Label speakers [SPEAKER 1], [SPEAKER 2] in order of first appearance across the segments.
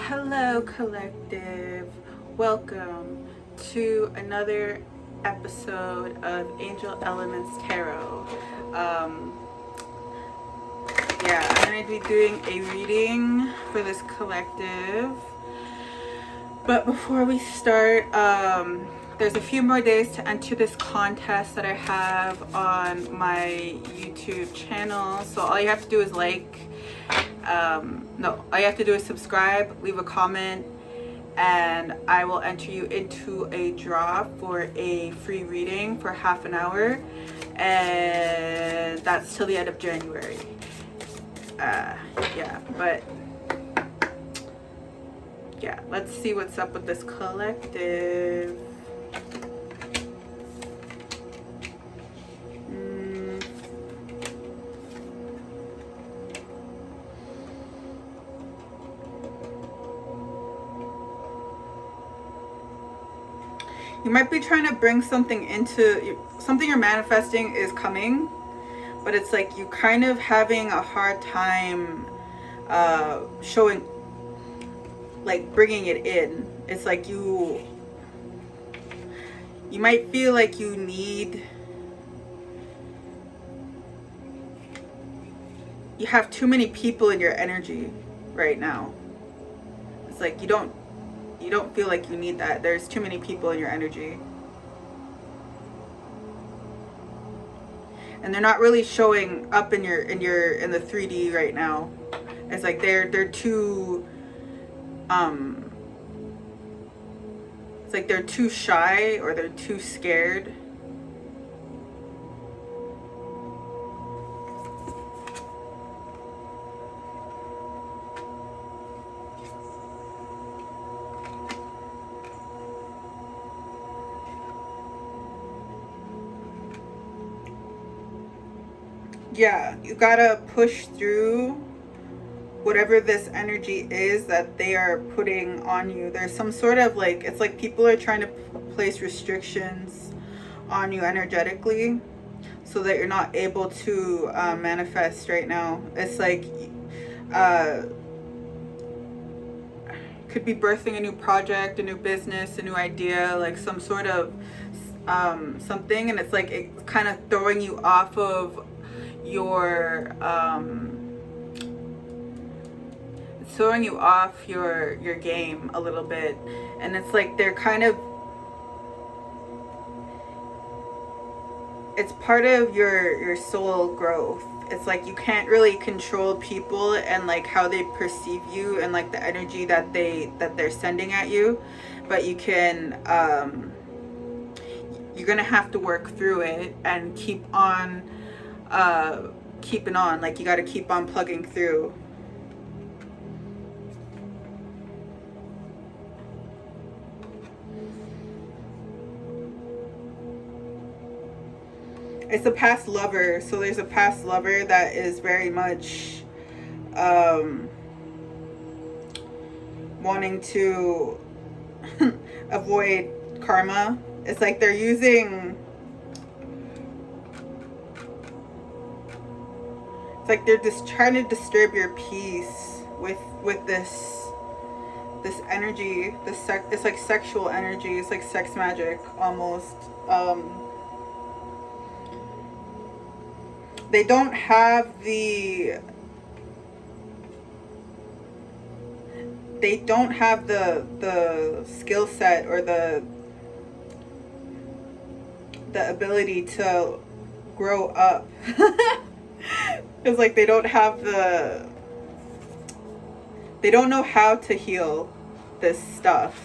[SPEAKER 1] Hello, collective. Welcome to another episode of Angel.elementz.tarot. I'm going to be doing a reading for this collective. But before we start, there's a few more days to enter this contest that I have on my YouTube channel. So all you have to do is all you have to do is subscribe, leave a comment, and I will enter you into a draw for a free reading for half an hour, and that's till the end of January. Let's see what's up with this collective. You might be trying to bring something something you're manifesting is coming, but it's like you kind of having a hard time showing, like bringing it in. It's like you might feel like you have too many people in your energy right now. It's like you don't feel like you need that. There's too many people in your energy. And they're not really showing up in the 3D right now. It's like they're too it's like they're too shy or they're too scared. Yeah, you gotta push through whatever this energy is that they are putting on you. There's some sort of it's like people are trying to place restrictions on you energetically so that you're not able to manifest right now. It's like could be birthing a new project, a new business, a new idea, like some sort of something, and it's like it's kind of throwing you off of your your game a little bit. And it's like they're kind of, it's part of your soul growth. It's like you can't really control people and like how they perceive you and like the energy that they're sending at you, but you can you're gonna have to work through it and keep on keeping on. Like you got to keep on plugging through. It's a past lover. So there's a past lover that is very much wanting to avoid karma. It's like they're using, it's like they're just trying to disturb your peace with this energy. It's like sexual energy. It's like sex magic almost. They don't have the skill set or the ability to grow up. It's like they don't know how to heal this stuff.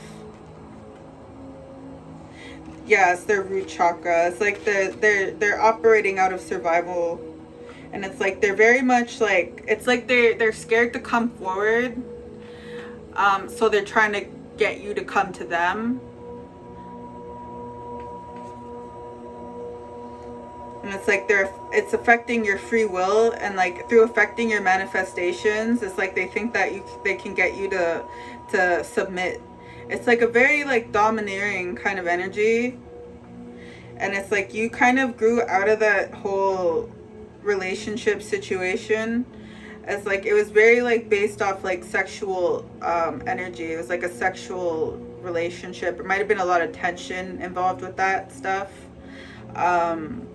[SPEAKER 1] Yeah, it's their root chakra. It's like they're operating out of survival. And it's like they're very much like, it's like they're scared to come forward. So they're trying to get you to come to them. And it's like it's affecting your free will, and like through affecting your manifestations, it's like they think that they can get you to submit. It's like a very like domineering kind of energy. And it's like you kind of grew out of that whole relationship situation As like it was very like based off like sexual energy. It was like a sexual relationship. There might have been a lot of tension involved with that stuff. um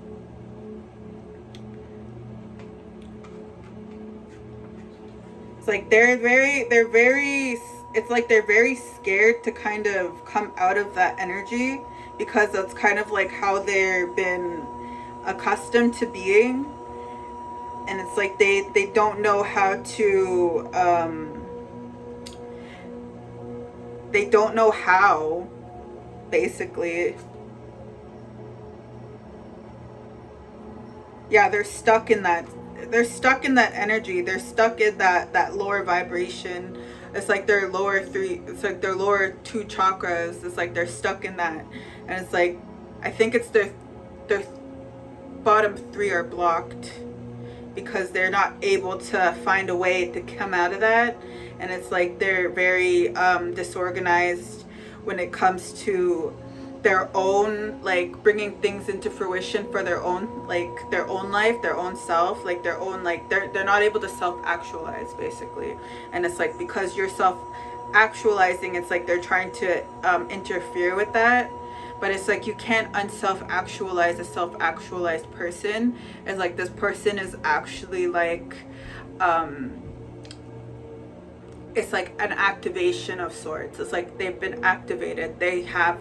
[SPEAKER 1] it's like they're very it's like they're very scared to kind of come out of that energy, because that's kind of like how they've been accustomed to being. And it's like they don't know how to they don't know how, basically. Yeah, they're stuck in that energy. They're stuck in that lower vibration. It's like their lower three, it's like their lower two chakras. It's like they're stuck in that. And it's like, I think it's their bottom three are blocked, because they're not able to find a way to come out of that. And it's like they're very disorganized when it comes to their own, like bringing things into fruition for their own, like their own life, their own self, like their own, like they're not able to self-actualize, basically. And it's like, because you're self-actualizing, it's like they're trying to interfere with that. But it's like you can't unself-actualize a self-actualized person. It's like this person is actually like it's like an activation of sorts. It's like they've been activated. They have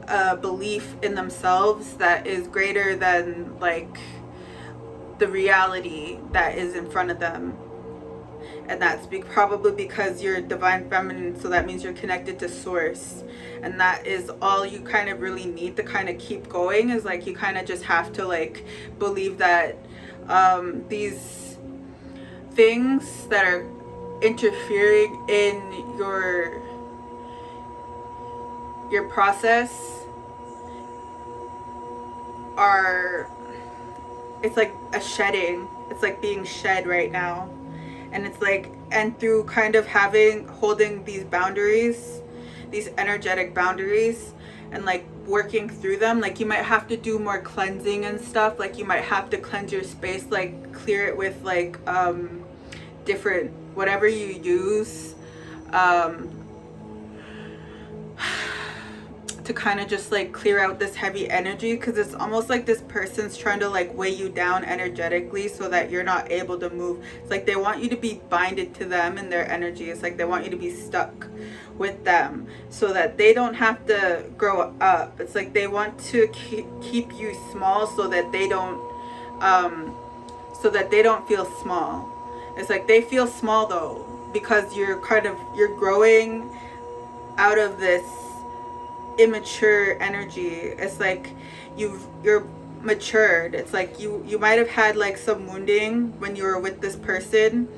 [SPEAKER 1] a belief in themselves that is greater than like the reality that is in front of them. And that's probably because you're divine feminine, so that means you're connected to source. And that is all you kind of really need to kind of keep going. Is like you kind of just have to like believe that these things that are interfering in your process are, it's like a shedding. It's like being shed right now. And it's like, and through kind of holding these boundaries, these energetic boundaries, and like working through them, like you might have to do more cleansing and stuff. Like you might have to cleanse your space, like clear it with like different, whatever you use to kind of just like clear out this heavy energy, because it's almost like this person's trying to like weigh you down energetically so that you're not able to move. It's like they want you to be binded to them and their energy. It's like they want you to be stuck with them so that they don't have to grow up. It's like they want to keep you small so that they don't feel small. It's like they feel small though, because you're growing out of this immature energy. It's like you're matured. It's like you might have had like some wounding when you were with this person,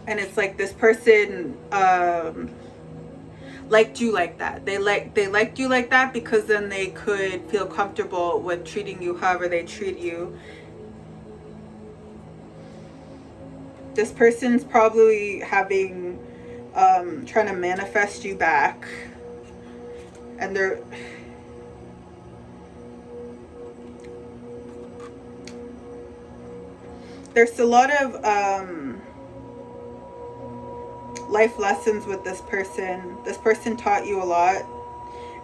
[SPEAKER 1] and it's like this person liked you like that. They liked you like that because then they could feel comfortable with treating you however they treat you. This person's probably having trying to manifest you back, and there's a lot of life lessons with this person. This person taught you a lot,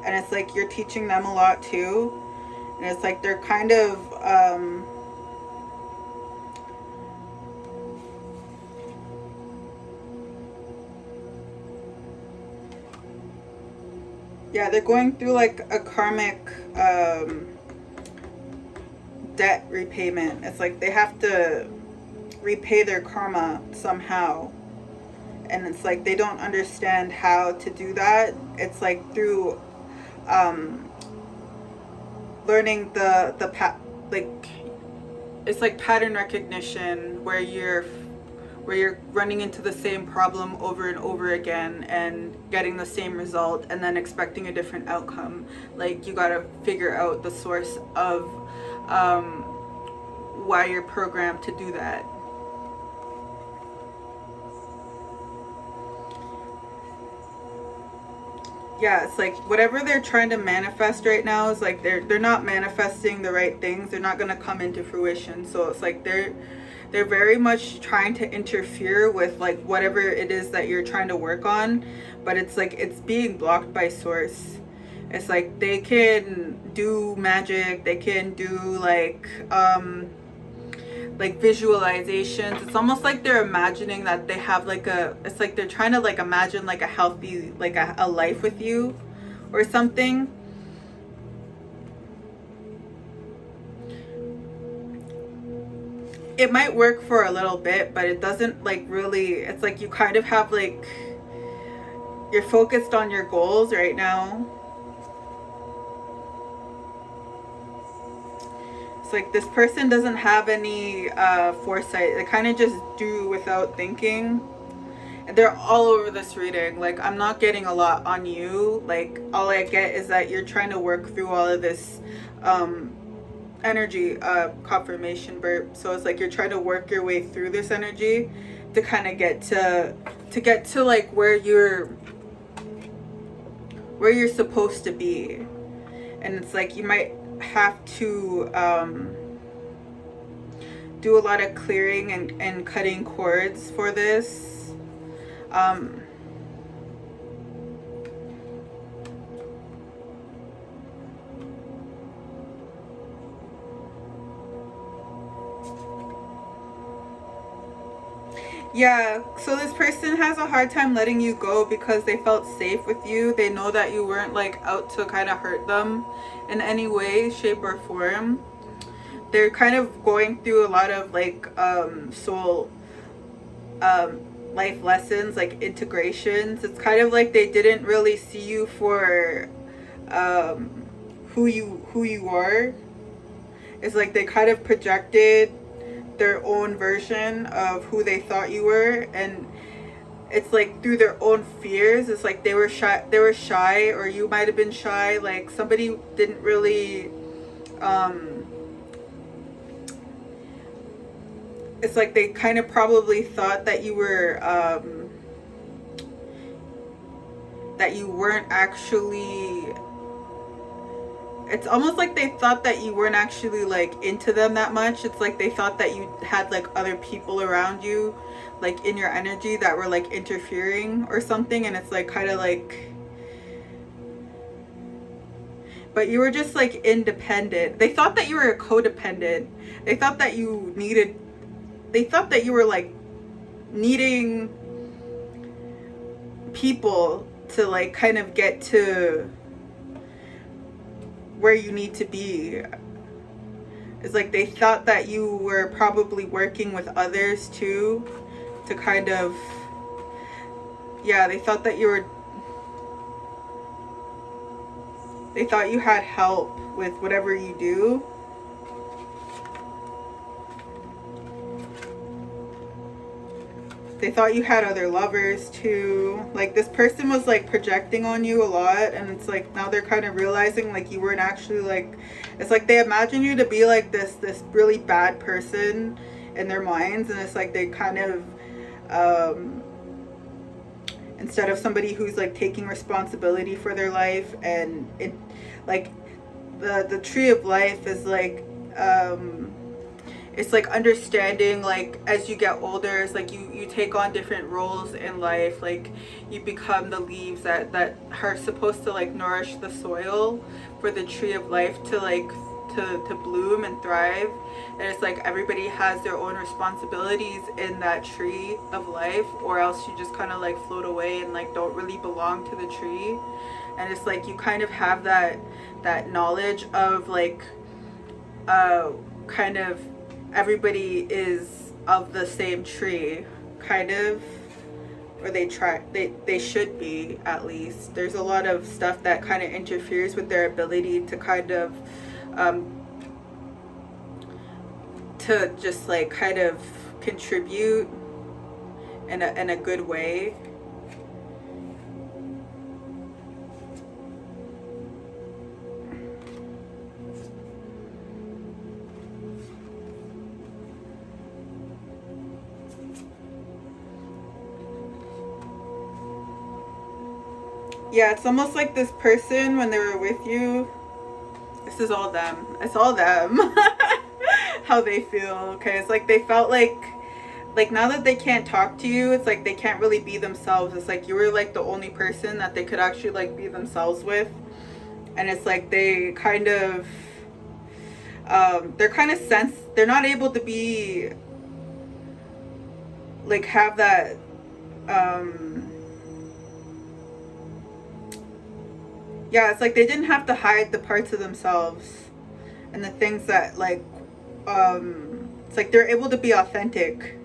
[SPEAKER 1] and it's like you're teaching them a lot too. And it's like they're kind of yeah, they're going through like a karmic debt repayment. It's like they have to repay their karma somehow. And it's like they don't understand how to do that. It's like through learning like it's like pattern recognition, where you're running into the same problem over and over again and getting the same result and then expecting a different outcome. Like you gotta figure out the source of why you're programmed to do that. yeah, it's like whatever they're trying to manifest right now is like they're not manifesting the right things. They're not going to come into fruition. So it's like they're very much trying to interfere with like whatever it is that you're trying to work on, but it's like it's being blocked by source. It's like they can do magic, they can do like visualizations. It's almost like they're imagining that they have like it's like they're trying to like imagine like a healthy, like a life with you or something. It might work for a little bit, but it doesn't like really, it's like you kind of have like, you're focused on your goals right now. It's like this person doesn't have any foresight. They kind of just do without thinking. And they're all over this reading. Like, I'm not getting a lot on you. Like, all I get is that you're trying to work through all of this energy, confirmation burp. So it's like you're trying to work your way through this energy to kind of get to like where you're supposed to be. And it's like you might have to do a lot of clearing and cutting cords for this. Yeah, so this person has a hard time letting you go because they felt safe with you. They know that you weren't like out to kind of hurt them in any way, shape, or form. They're kind of going through a lot of like soul life lessons, like integrations. It's kind of like they didn't really see you for who you are. It's like they kind of projected their own version of who they thought you were, and it's like through their own fears. It's like they were shy, or you might have been shy. Like somebody didn't really it's like they kind of probably thought that you were that you weren't actually, it's almost like they thought that you weren't actually like into them that much. It's like they thought that you had like other people around you, like in your energy, that were like interfering or something. And it's like kind of like, but you were just like independent. They thought that you were codependent. They thought that you were like needing people to like kind of get to where you need to be. It's like they thought that you were probably working with others too to kind of, yeah, they thought you had help with whatever you do. They thought you had other lovers too. Like this person was like projecting on you a lot, and it's like now they're kind of realizing like you weren't actually like, it's like they imagine you to be like this really bad person in their minds, and it's like they kind of instead of somebody who's like taking responsibility for their life. And it like the tree of life is like it's like understanding, like as you get older, it's like you take on different roles in life. Like you become the leaves that are supposed to like nourish the soil for the tree of life to like to bloom and thrive. And it's like everybody has their own responsibilities in that tree of life, or else you just kind of like float away and like don't really belong to the tree. And it's like you kind of have that knowledge of like kind of everybody is of the same tree, kind of, or they should be, at least. There's a lot of stuff that kind of interferes with their ability to kind of to just like kind of contribute in a good way. Yeah, it's almost like this person, when they were with you, this is all them. It's all them. How they feel. Okay, it's like they felt like now that they can't talk to you, it's like they can't really be themselves. It's like you were like the only person that they could actually like be themselves with. And it's like they kind of they're kind of they're not able to be like have that yeah, it's like they didn't have to hide the parts of themselves and the things that like it's like they're able to be authentic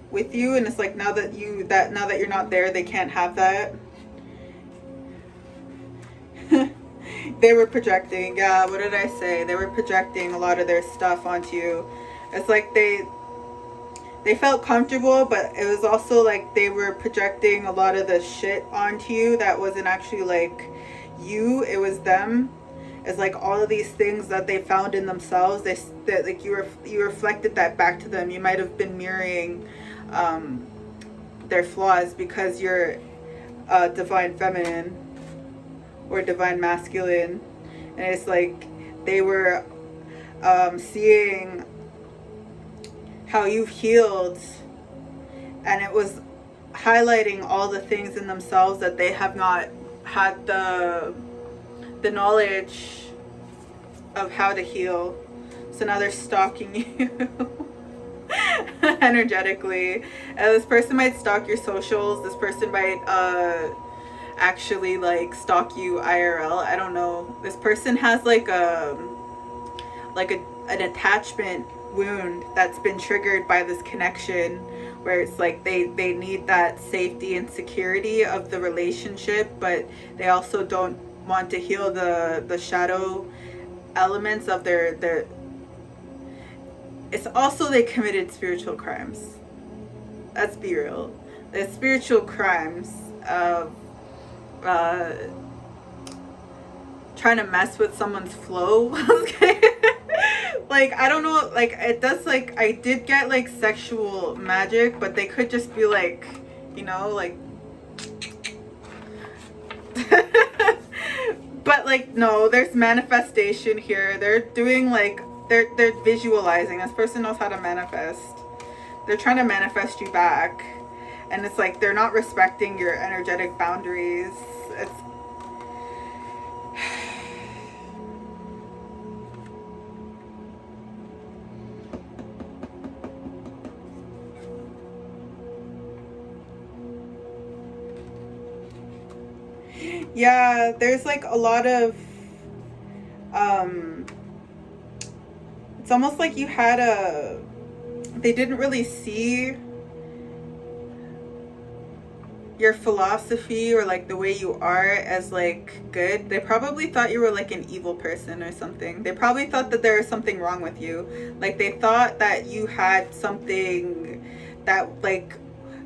[SPEAKER 1] with you. And it's like now that you're not there, they can't have that. They were projecting, yeah, what did I say? They were projecting a lot of their stuff onto you. It's like they felt comfortable, but it was also like they were projecting a lot of the shit onto you that wasn't actually like you, it was them. It's like all of these things that they found in themselves, that like you reflected that back to them. You might have been mirroring their flaws because you're divine feminine or divine masculine. And it's like they were seeing how you've healed, and it was highlighting all the things in themselves that they have not had the knowledge of how to heal. So now they're stalking you energetically. This person might stalk your socials. This person might actually like stalk you IRL. I don't know. This person has like an attachment wound that's been triggered by this connection, where it's like they need that safety and security of the relationship, but they also don't want to heal the shadow elements of their it's also they committed spiritual crimes. Let's be real. The spiritual crimes of trying to mess with someone's flow. Like, I don't know, like it does, like I did get like sexual magic, but they could just be like, you know, like but like no, there's manifestation here. They're doing like they're visualizing. This person knows how to manifest. They're trying to manifest you back, and it's like they're not respecting your energetic boundaries. It's yeah, there's like a lot of it's almost like you had they didn't really see your philosophy or like the way you are as like good. They probably thought you were like an evil person or something. They probably thought that there was something wrong with you. Like they thought that you had something that like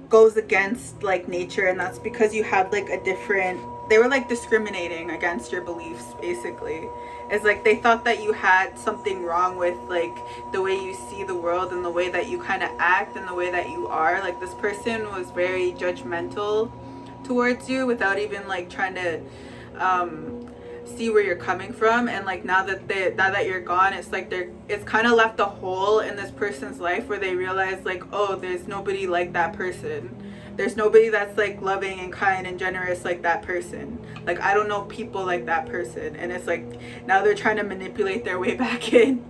[SPEAKER 1] goes against like nature, and that's because you had like a different, they were like discriminating against your beliefs basically. It's like they thought that you had something wrong with like the way you see the world and the way that you kind of act and the way that you are. Like this person was very judgmental towards you without even like trying to see where you're coming from. And like now that you're gone, it's like it's kind of left a hole in this person's life where they realize like, oh, there's nobody like that person. There's nobody that's like loving and kind and generous like that person. Like I don't know people like that person. And it's like now they're trying to manipulate their way back in.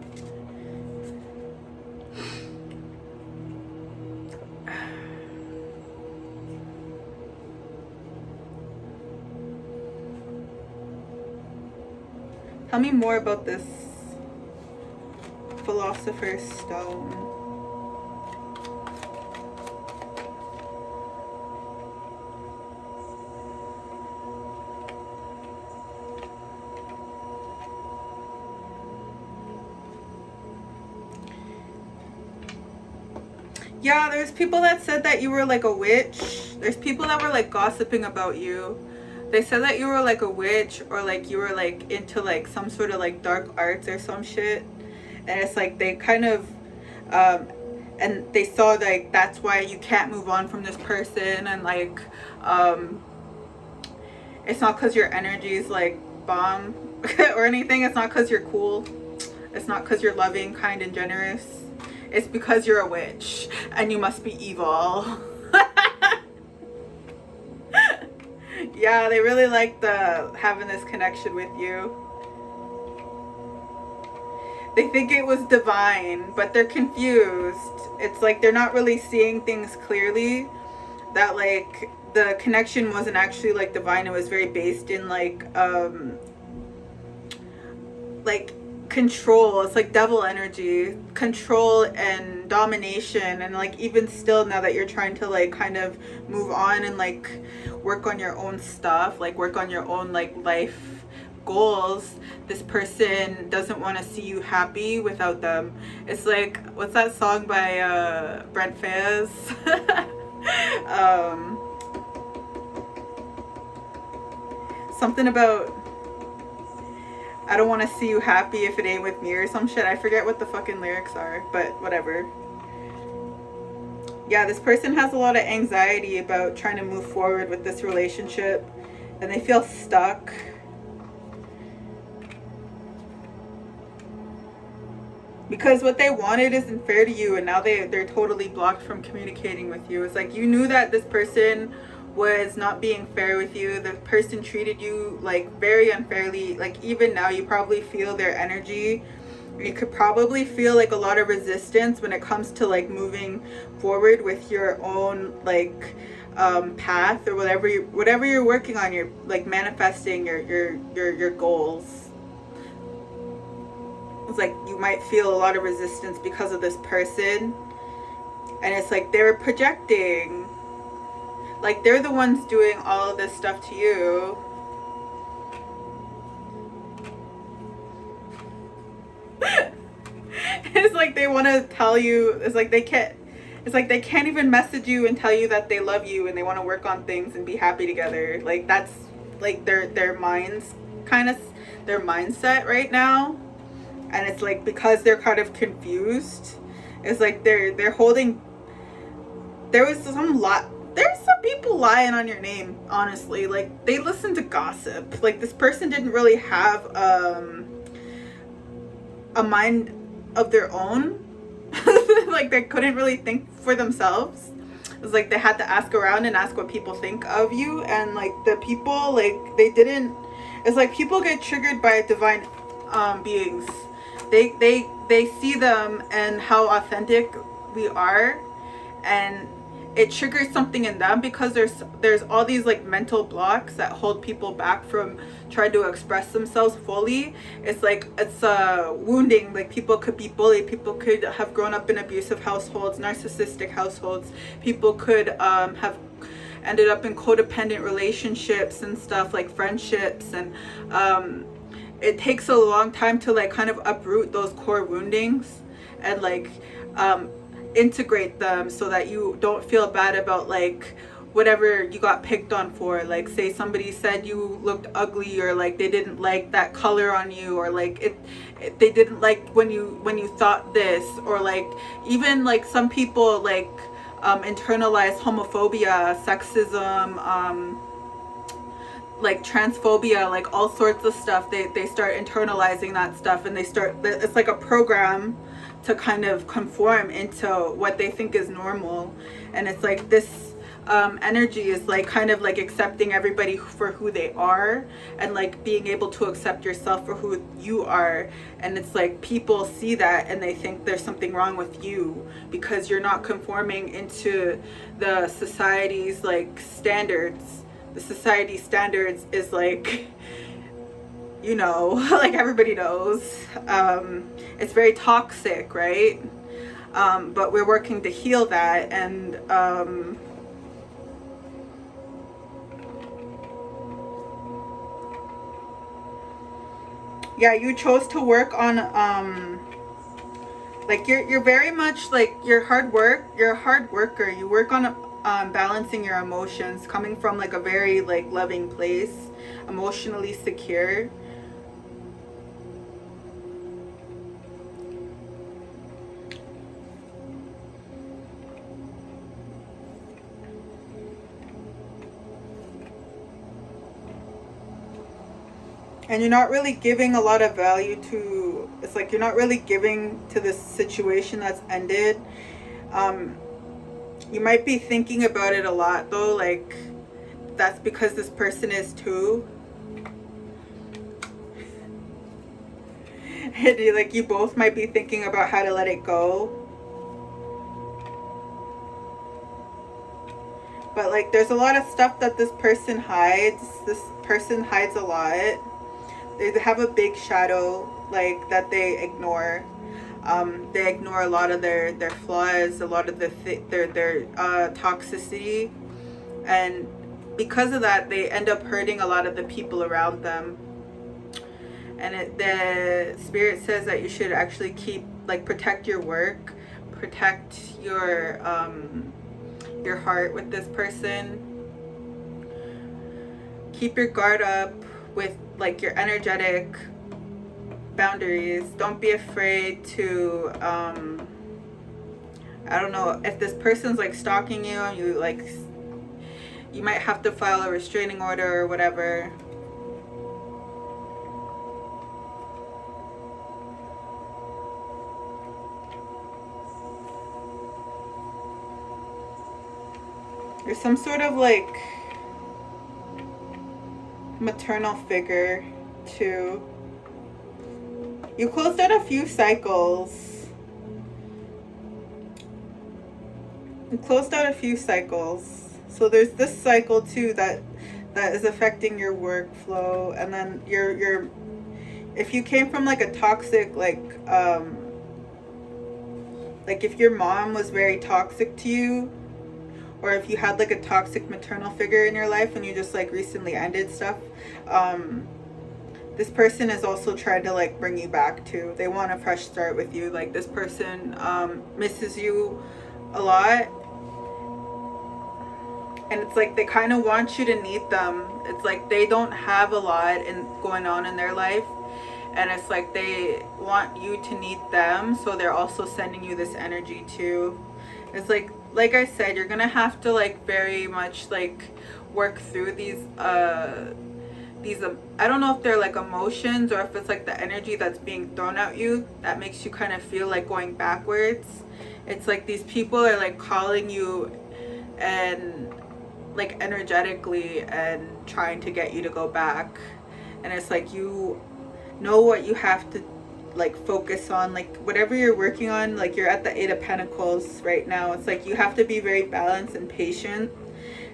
[SPEAKER 1] Tell me more about this Philosopher's Stone. Yeah, there's people that said that you were like a witch. There's people that were like gossiping about you. They said that you were like a witch, or like you were like into like some sort of like dark arts or some shit. And it's like they kind of and they saw like that's why you can't move on from this person, and like it's not because your energy is like bomb or anything. It's not because you're cool. It's not because you're loving, kind, and generous. It's because you're a witch and you must be evil. Yeah, they really like having this connection with you. They think it was divine, but they're confused. It's like they're not really seeing things clearly. That like the connection wasn't actually like divine. It was very based in like control. It's like devil energy, control and domination. And like even still, now that you're trying to like kind of move on and like work on your own stuff, like work on your own like life goals, this person doesn't want to see you happy without them. It's like, what's that song by Brent Faiyaz? Something about I don't want to see you happy if it ain't with me or some shit. I forget what the fucking lyrics are, but whatever. Yeah, this person has a lot of anxiety about trying to move forward with this relationship, and they feel stuck. Because what they wanted isn't fair to you, and now they're totally blocked from communicating with you. It's like you knew that this person was not being fair with you. The person treated you like very unfairly. Like even now you probably feel their energy. You could probably feel like a lot of resistance when it comes to like moving forward with your own like path, or whatever you're working on. You're like manifesting your goals. It's like you might feel a lot of resistance because of this person, and it's like they're projecting, like they're the ones doing all of this stuff to you. It's like they want to tell you, it's like they can't even message you and tell you that they love you and they want to work on things and be happy together. Like that's like their minds kind of their mindset right now. And it's like because they're kind of confused, it's like they're holding. There's some people lying on your name, honestly. Like they listen to gossip. Like this person didn't really have a mind of their own. Like they couldn't really think for themselves. It's like they had to ask around and ask what people think of you, and like the people, like they didn't. It's like people get triggered by divine beings. They see them and how authentic we are, and it triggers something in them because there's all these like mental blocks that hold people back from trying to express themselves fully. It's like it's wounding. Like people could be bullied, people could have grown up in abusive households, narcissistic households, people could have ended up in codependent relationships and stuff, like friendships, and it takes a long time to like kind of uproot those core woundings and like integrate them so that you don't feel bad about like whatever you got picked on for. Like say somebody said you looked ugly, or like they didn't like that color on you, or like they didn't like when you thought this, or like even like some people like internalize homophobia, sexism, like transphobia, like all sorts of stuff. They start internalizing that stuff, and it's like a program to kind of conform into what they think is normal. And it's like this energy is like kind of like accepting everybody for who they are, and like being able to accept yourself for who you are. And it's like people see that and they think there's something wrong with you because you're not conforming into the society's like standards. The society standards is like, you know, like everybody knows, it's very toxic, right? But we're working to heal that. And yeah, you chose to work on like you're very much like you're a hard worker. You work on balancing your emotions, coming from like a very like loving place, emotionally secure. And you're not really giving a lot of value to, it's like you're not really giving to this situation that's ended. You might be thinking about it a lot though, like that's because this person is too. And like you both might be thinking about how to let it go. But like there's a lot of stuff that this person hides. This person hides a lot. They have a big shadow like that they ignore. They ignore a lot of their flaws, a lot of their toxicity, and because of that, they end up hurting a lot of the people around them. And the spirit says that you should actually keep, like, protect your work, protect your heart with this person. Keep your guard up with, like, your energetic boundaries. Don't be afraid to I don't know, if this person's like stalking you and you might have to file a restraining order or whatever. There's some sort of like maternal figure too. You closed out a few cycles. You closed out a few cycles. So there's this cycle too that is affecting your workflow, and then your if you came from like a toxic like if your mom was very toxic to you, or if you had like a toxic maternal figure in your life and you just like recently ended stuff, this person is also trying to like bring you back to. They want a fresh start with you. Like this person misses you a lot, and it's like they kind of want you to need them. It's like they don't have a lot going on in their life, and it's like they want you to need them, so they're also sending you this energy too. It's like I said, you're gonna have to like very much like work through these I don't know if they're like emotions or if it's like the energy that's being thrown at you that makes you kind of feel like going backwards. It's like these people are like calling you and like energetically and trying to get you to go back, and it's like you know what you have to like focus on, like whatever you're working on. Like you're at the 8 of Pentacles right now. It's like you have to be very balanced and patient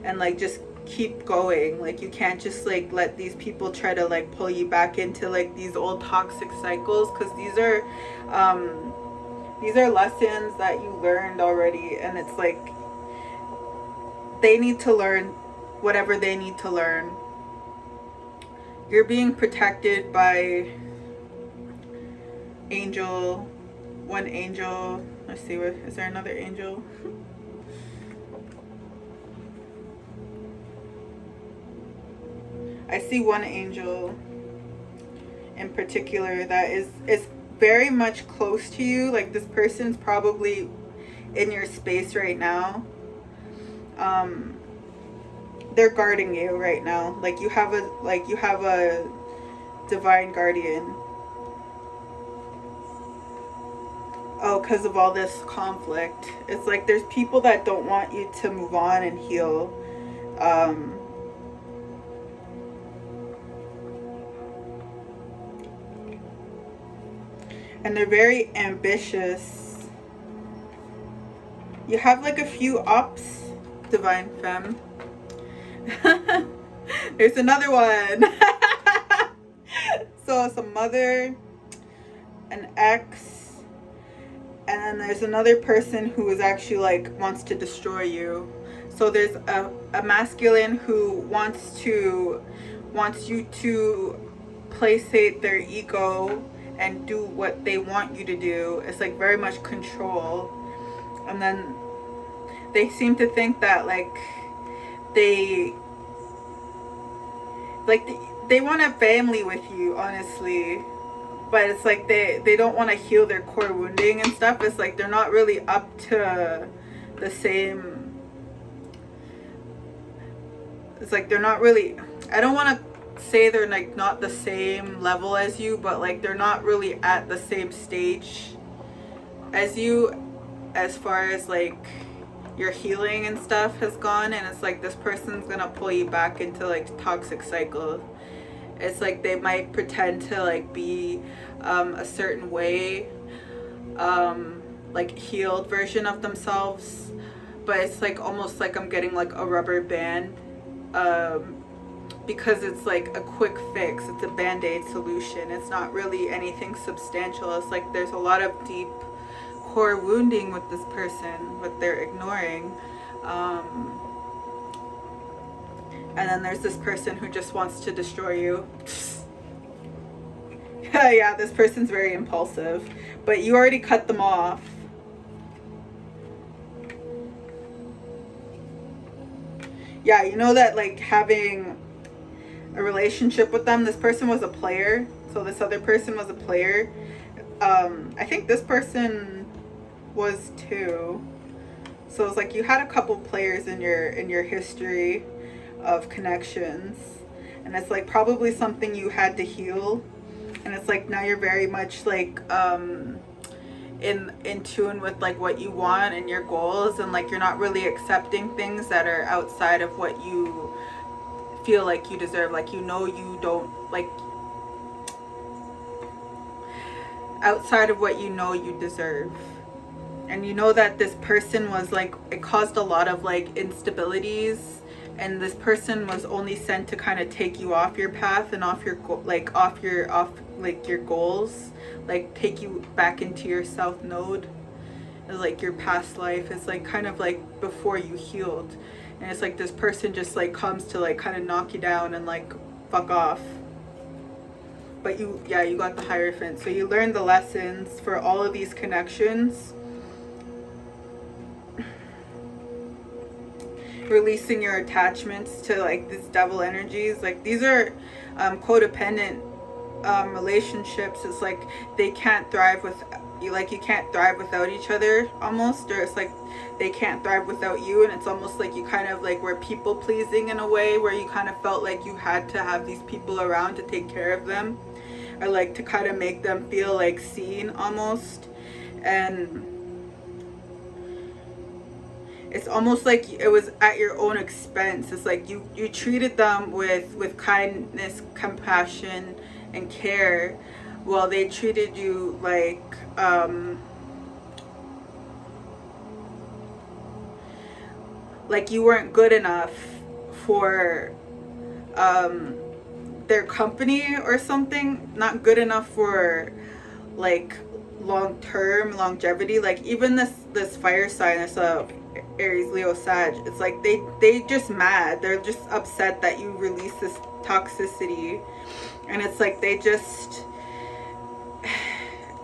[SPEAKER 1] and like just keep going. Like you can't just like let these people try to like pull you back into like these old toxic cycles, because these are lessons that you learned already, and it's like they need to learn whatever they need to learn. You're being protected by one angel. Let's see, is there another angel? I see one angel in particular that is very much close to you. Like this person's probably in your space right now. They're guarding you right now. Like you have a divine guardian. Oh, because of all this conflict. It's like there's people that don't want you to move on and heal. And they're very ambitious. You have like a few ups, divine femme. There's another one. So it's a mother, an ex, and then there's another person who is actually like wants to destroy you. So there's a masculine who wants you to placate their ego and do what they want you to do. It's like very much control. And then they seem to think that like they want a family with you, honestly. But it's like they don't want to heal their core wounding and stuff. It's like they're not really up to the same. It's like they're not really, I don't want to say they're like not the same level as you, but like they're not really at the same stage as you, as far as like your healing and stuff has gone. And it's like this person's gonna pull you back into like toxic cycles. It's like they might pretend to like be a certain way, like healed version of themselves, but it's like almost like I'm getting like a rubber band, because it's like a quick fix. It's a band-aid solution. It's not really anything substantial. It's like there's a lot of deep core wounding with this person, what they're ignoring. And then there's this person who just wants to destroy you. Yeah, this person's very impulsive, but you already cut them off. Yeah, you know that like having a relationship with them, this person was a player, so this other person was a player. I think this person was too. So it's like you had a couple players in your history of connections, and it's like probably something you had to heal. And it's like now you're very much like in tune with like what you want and your goals, and like you're not really accepting things that are outside of what you feel like you deserve. Like, you know, you don't like outside of what you know you deserve. And you know that this person was like, it caused a lot of like instabilities, and this person was only sent to kind of take you off your path and off your off your goals, like take you back into your south node. It's like your past life. It's like kind of like before you healed, and it's like this person just like comes to like kind of knock you down and like fuck off. But you got the Hierophant, so you learned the lessons for all of these connections. Releasing your attachments to like these devil energies. Like, these are codependent relationships. It's like they can't thrive with you, like you can't thrive without each other almost, or it's like they can't thrive without you. And it's almost like you kind of like were people pleasing in a way, where you kind of felt like you had to have these people around to take care of them, or like to kind of make them feel like seen almost. And it's almost like it was at your own expense. It's like you treated them with kindness, compassion, and care, while they treated you like you weren't good enough for their company or something. Not good enough for like long-term longevity. Like, even this fire sign, this Aries, Leo, Sag, it's like they just mad. They're just upset that you release this toxicity. And it's like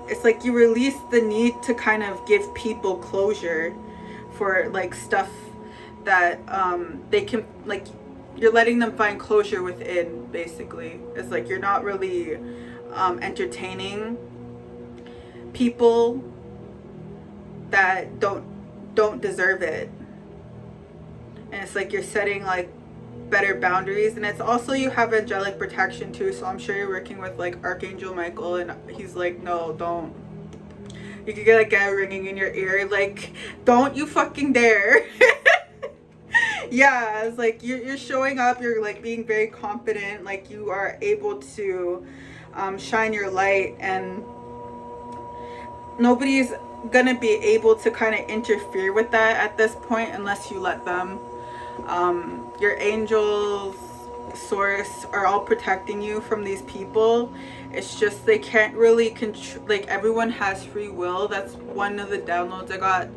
[SPEAKER 1] it's like you release the need to kind of give people closure for like stuff that they can, like, you're letting them find closure within, basically. It's like you're not really entertaining people that don't deserve it. And it's like you're setting like better boundaries. And it's also, you have angelic protection too, so I'm sure you're working with like Archangel Michael, and he's like, no, don't. You could get a guy ringing in your ear like, don't you fucking dare. Yeah, it's like you're showing up, you're like being very confident, like you are able to shine your light, and nobody's gonna be able to kind of interfere with that at this point unless you let them. Your angels, source, are all protecting you from these people. It's just they can't really control. Like, everyone has free will. That's one of the downloads I got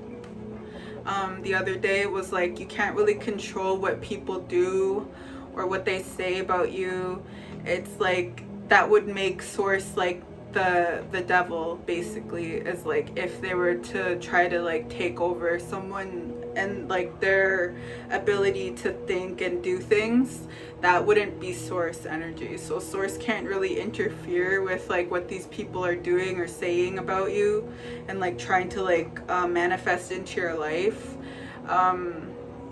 [SPEAKER 1] the other day. Was like, you can't really control what people do or what they say about you. It's like that would make source like the devil, basically. Is like if they were to try to like take over someone and like their ability to think and do things, that wouldn't be source energy. So source can't really interfere with like what these people are doing or saying about you, and like trying to like manifest into your life,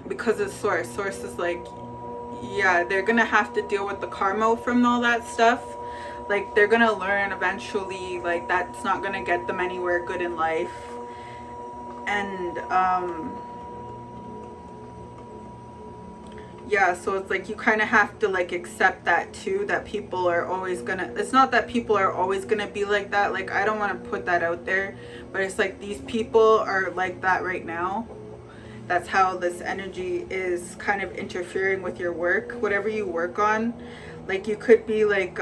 [SPEAKER 1] because it's source is like, yeah, they're gonna have to deal with the karma from all that stuff. Like, they're gonna learn eventually, like, that's not gonna get them anywhere good in life. And yeah, so it's like you kind of have to like accept that too, that people are always gonna, it's not that people are always gonna be like that, like I don't want to put that out there, but it's like these people are like that right now. That's how this energy is kind of interfering with your work, whatever you work on. Like, you could be like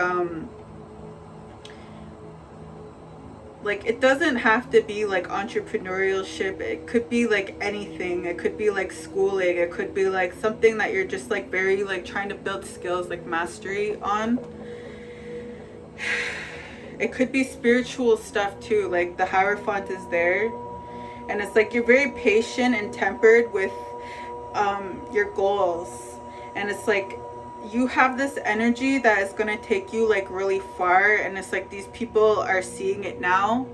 [SPEAKER 1] it doesn't have to be like entrepreneurship, it could be like anything, it could be like schooling, it could be like something that you're just like very like trying to build skills, like mastery on. It could be spiritual stuff too, like the Hierophant is there, and it's like you're very patient and tempered with your goals, and it's like you have this energy that is going to take you like really far, and it's like these people are seeing it now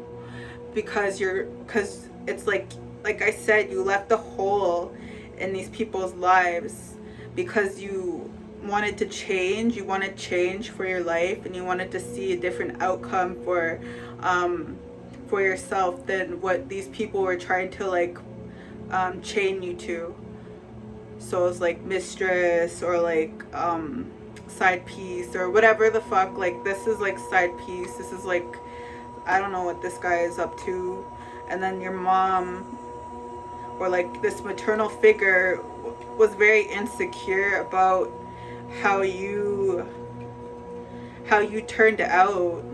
[SPEAKER 1] because it's like I said, you left a hole in these people's lives because you wanted to change, you wanted change for your life, and you wanted to see a different outcome for yourself than what these people were trying to like chain you to. So it's like mistress or like side piece or whatever the fuck. Like, this is like side piece, this is like, I don't know what this guy is up to. And then your mom, or like this maternal figure, was very insecure about how you turned out.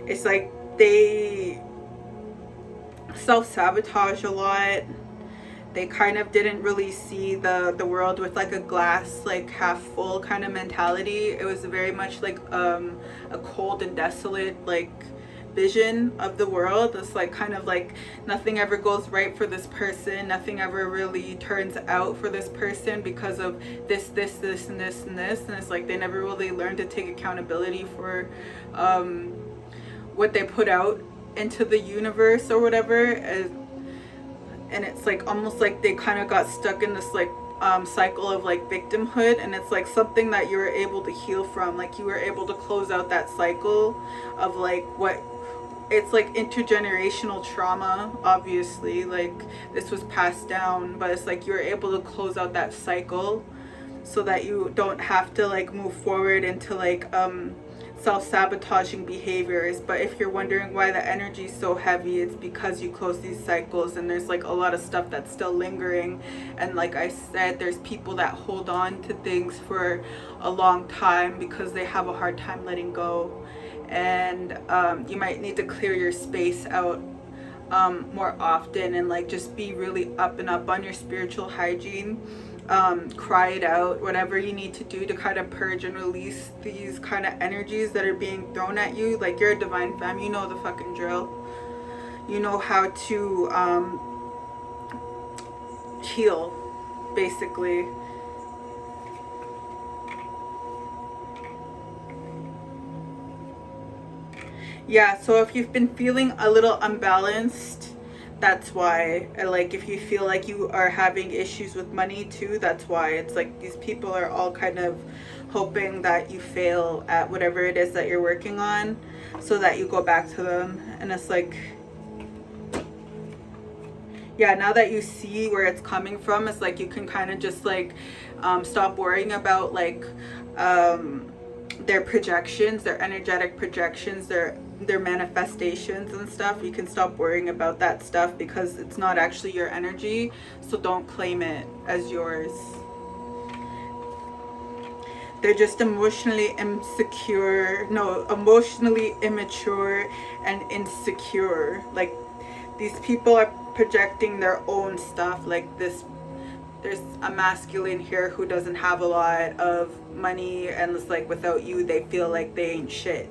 [SPEAKER 1] It's like they self-sabotage a lot. They kind of didn't really see the world with like a glass like half full kind of mentality. It was very much like a cold and desolate like vision of the world. It's like kind of like nothing ever goes right for this person, nothing ever really turns out for this person because of this and this and this, and it's like they never really learned to take accountability for what they put out into the universe or whatever. And it's like almost like they kind of got stuck in this like cycle of like victimhood, and it's like something that you were able to heal from. Like, you were able to close out that cycle of like what it's like intergenerational trauma, obviously, like this was passed down, but it's like you're able to close out that cycle so that you don't have to like move forward into like self-sabotaging behaviors. But if you're wondering why the energy is so heavy, it's because you close these cycles and there's like a lot of stuff that's still lingering. And like I said, there's people that hold on to things for a long time because they have a hard time letting go. And you might need to clear your space out more often, and like just be really up and up on your spiritual hygiene. Cry it out, whatever you need to do to kind of purge and release these kind of energies that are being thrown at you. Like, you're a divine femme, you know the fucking drill. You know how to heal, basically. Yeah, so if you've been feeling a little unbalanced, that's why. Like, if you feel like you are having issues with money too, that's why. It's like these people are all kind of hoping that you fail at whatever it is that you're working on so that you go back to them. And it's like, yeah, now that you see where it's coming from, it's like you can kind of just like stop worrying about like their projections, their energetic projections, their manifestations and stuff. You can stop worrying about that stuff because it's not actually your energy, so don't claim it as yours. They're just emotionally immature and insecure. Like, these people are projecting their own stuff. Like, there's a masculine here who doesn't have a lot of money, and it's like without you they feel like they ain't shit.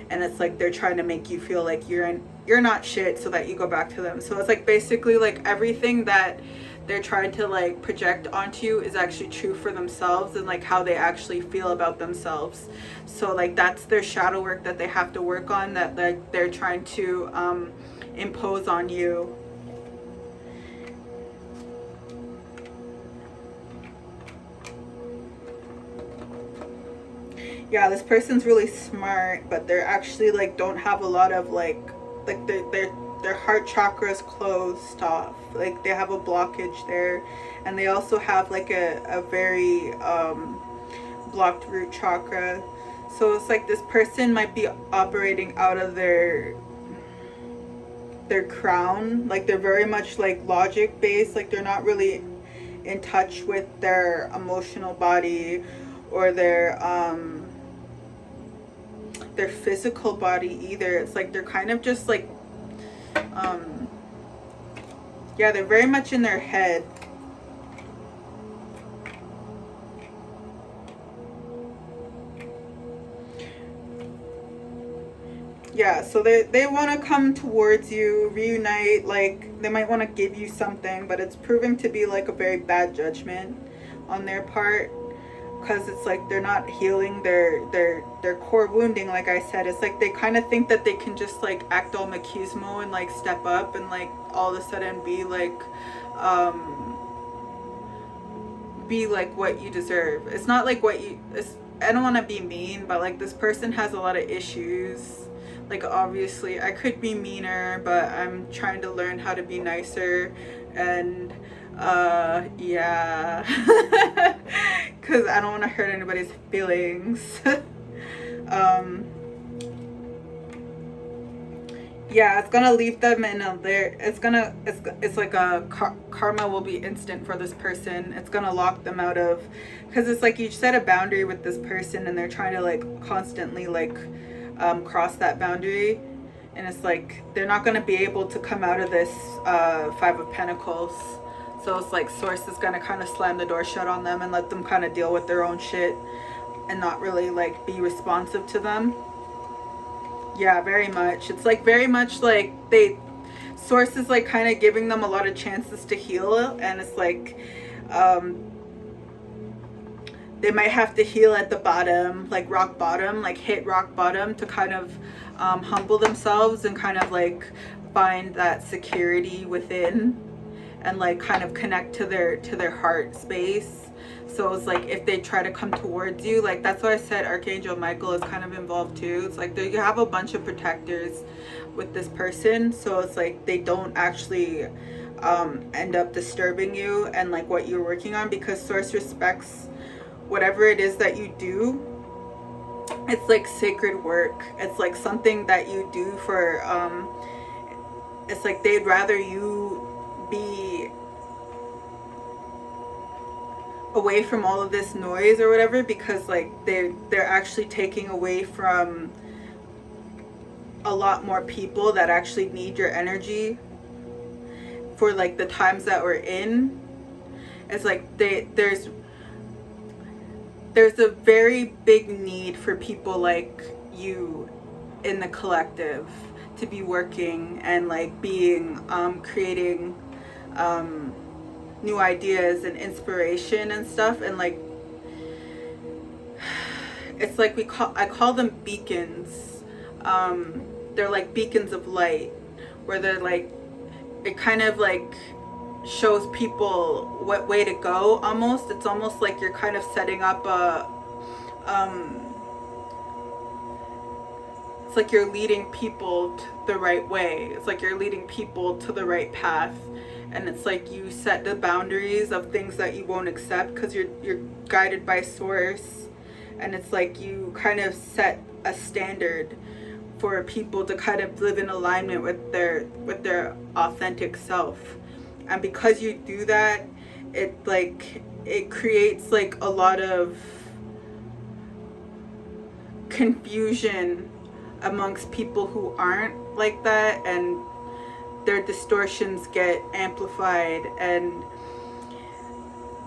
[SPEAKER 1] And it's like they're trying to make you feel like you're not shit so that you go back to them. So it's like basically like everything that they're trying to like project onto you is actually true for themselves and like how they actually feel about themselves. So like that's their shadow work that they have to work on, that they're trying to impose on you. Yeah, this person's really smart, but they're actually like don't have a lot of like their heart chakra is closed off. Like they have a blockage there, and they also have like a very blocked root chakra. So it's like this person might be operating out of their crown. Like they're very much like logic based. Like they're not really in touch with their emotional body or their physical body either. It's like they're kind of just like yeah, they're very much in their head. Yeah, so they want to come towards you, reunite, like they might want to give you something, but it's proving to be like a very bad judgment on their part, because it's like they're not healing their core wounding. Like I said, it's like they kind of think that they can just like act all machismo and like step up and like all of a sudden be like what you deserve. It's not like what you it's, I don't want to be mean, but like this person has a lot of issues. Like obviously I could be meaner, but I'm trying to learn how to be nicer. And yeah, because I don't want to hurt anybody's feelings. Yeah, it's gonna leave them in a there. It's like a karma will be instant for this person. It's gonna lock them out of, because it's like you set a boundary with this person and they're trying to like constantly like cross that boundary, and it's like they're not gonna be able to come out of this Five of Pentacles. So it's like Source is gonna kind of slam the door shut on them and let them kind of deal with their own shit and not really like be responsive to them. Yeah, very much. It's like very much like Source is like kind of giving them a lot of chances to heal, and it's like they might have to heal at the bottom, like rock bottom, like hit rock bottom to kind of humble themselves and kind of like find that security within and like kind of connect to their heart space. So it's like if they try to come towards you, like that's why I said Archangel Michael is kind of involved too. It's like you have a bunch of protectors with this person, so it's like they don't actually end up disturbing you and like what you're working on, because Source respects whatever it is that you do. It's like sacred work. It's like something that you do for it's like they'd rather you be away from all of this noise or whatever, because like they're actually taking away from a lot more people that actually need your energy for like the times that we're in. It's like there's a very big need for people like you in the collective to be working and like being creating new ideas and inspiration and stuff. And like it's like I call them beacons. They're like beacons of light, where they're like, it kind of like shows people what way to go almost. It's almost like you're kind of setting up it's like you're leading people the right way. It's like you're leading people to the right path. And it's like you set the boundaries of things that you won't accept because you're guided by Source. And it's like you kind of set a standard for people to kind of live in alignment with their authentic self. And because you do that, it creates like a lot of confusion amongst people who aren't like that, and their distortions get amplified and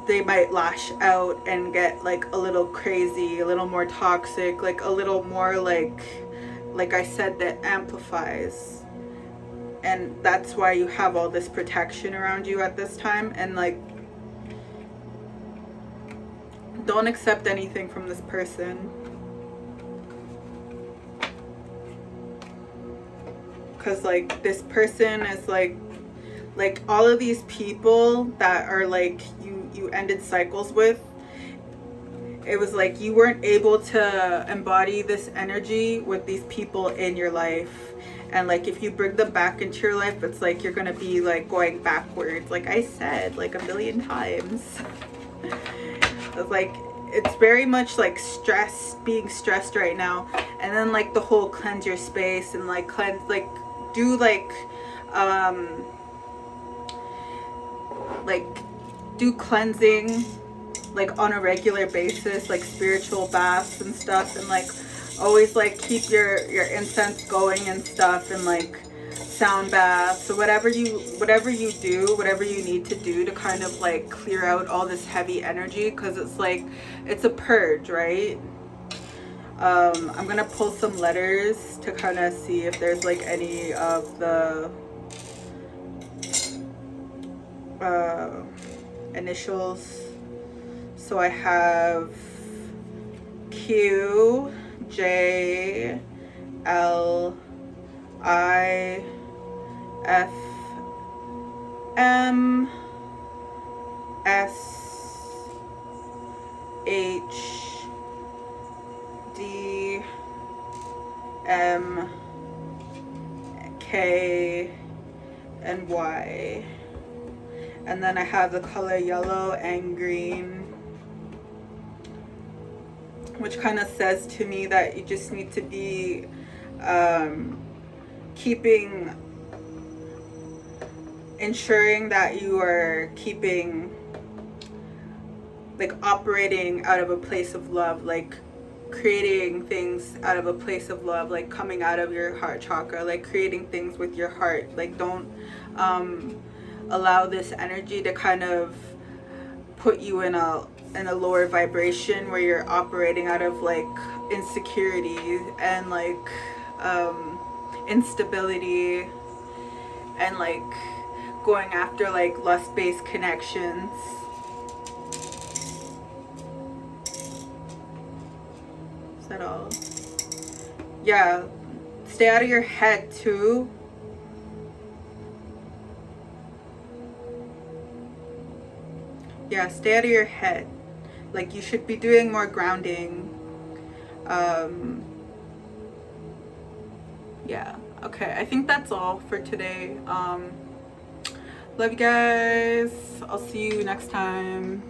[SPEAKER 1] they might lash out and get like a little crazy, a little more toxic, like a little more like I said, that amplifies. And that's why you have all this protection around you at this time. And like, don't accept anything from this person, because like this person is like all of these people that are like you ended cycles with, it was like you weren't able to embody this energy with these people in your life. And like if you bring them back into your life, it's like you're gonna be like going backwards, like I said like a million times. It's like it's very much like being stressed right now. And then like the whole cleanse your space and like cleanse, like do like do cleansing like on a regular basis, like spiritual baths and stuff, and like always like keep your incense going and stuff, and like sound baths. So whatever you do, whatever you need to do to kind of like clear out all this heavy energy, because it's like it's a purge, right? I'm gonna pull some letters to kind of see if there's like any of the initials. So I have Q, J, L, I, F, M, S, H, D, M, K, and Y. And then I have the color yellow and green, which kind of says to me that you just need to be ensuring that you are keeping, like operating out of a place of love, like creating things out of a place of love, like coming out of your heart chakra, like creating things with your heart. Like don't allow this energy to kind of put you in a lower vibration where you're operating out of like insecurity and like instability and like going after like lust-based connections. Is that all? Yeah, stay out of your head too. Yeah, stay out of your head. Like you should be doing more grounding. Yeah, okay, I think that's all for today. Love you guys. I'll see you next time.